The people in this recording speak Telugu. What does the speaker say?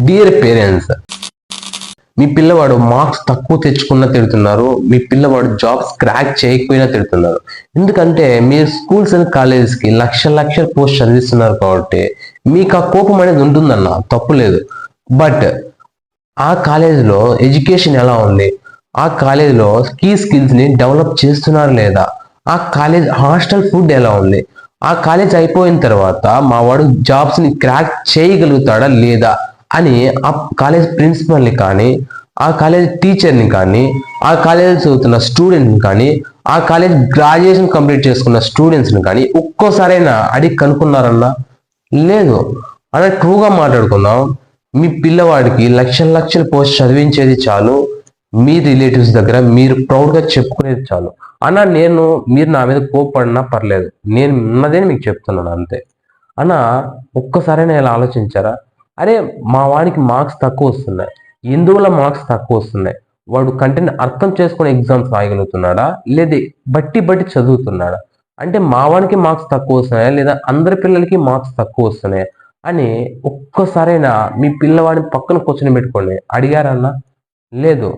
డియర్ పేరెంట్స్, మీ పిల్లవాడు మార్క్స్ తక్కువ తెచ్చుకున్నా తిడుతున్నారు, మీ పిల్లవాడు జాబ్స్ క్రాక్ చేయకపోయినా తిడుతున్నారు. ఎందుకంటే మీరు స్కూల్స్ అండ్ కాలేజెస్కి లక్షల పోస్ట్ చదివిస్తున్నారు కాబట్టి మీకు ఆ కోపం అనేది ఉంటుందన్న, తప్పు లేదు. బట్ ఆ కాలేజీలో ఎడ్యుకేషన్ ఎలా ఉంది, ఆ కాలేజీలో కీ స్కిల్స్ని డెవలప్ చేస్తున్నారు లేదా, ఆ కాలేజ్ హాస్టల్ ఫుడ్ ఎలా ఉంది, ఆ కాలేజ్ అయిపోయిన తర్వాత మా వాడు జాబ్స్ని క్రాక్ చేయగలుగుతాడా లేదా అని ఆ కాలేజ్ ప్రిన్సిపల్ని కానీ, ఆ కాలేజ్ టీచర్ని కానీ, ఆ కాలేజ్ చదువుతున్న స్టూడెంట్ని కానీ, ఆ కాలేజ్ గ్రాడ్యుయేషన్ కంప్లీట్ చేసుకున్న స్టూడెంట్స్ని కానీ ఒక్కోసారైనా అడిగి కనుక్కున్నారన్నా? లేదు. అలా ట్రూగా మాట్లాడుకుందాం. మీ పిల్లవాడికి లక్షల పోస్ట్ చదివించేది చాలు, మీ రిలేటివ్స్ దగ్గర మీరు ప్రౌడ్గా చెప్పుకునేది చాలు. అన్న మీరు నా మీద కోప్పడినా పర్లేదు, నేను ఉన్నదే మీకు చెప్తున్నాను అంతే. అన్న, ఒక్కసారైనా ఇలా ఆలోచించారా? అరే, మా వాడికి మార్క్స్ తక్కువ వస్తున్నాయి, ఎందువల్ల మార్క్స్ తక్కువ వస్తున్నాయి? వాడు కంటెంట్ అర్థం చేసుకుని ఎగ్జామ్స్ రాయగలుగుతున్నాడా, లేదా బట్టి చదువుతున్నాడా? అంటే మా వాడికి మార్క్స్ తక్కువ వస్తున్నాయా, లేదా అందరి పిల్లలకి మార్క్స్ తక్కువ వస్తున్నాయా అని ఒక్కసారైనా మీ పిల్లవాడిని పక్కన కూర్చొని పెట్టుకోండి, అడిగారన్నా? లేదు.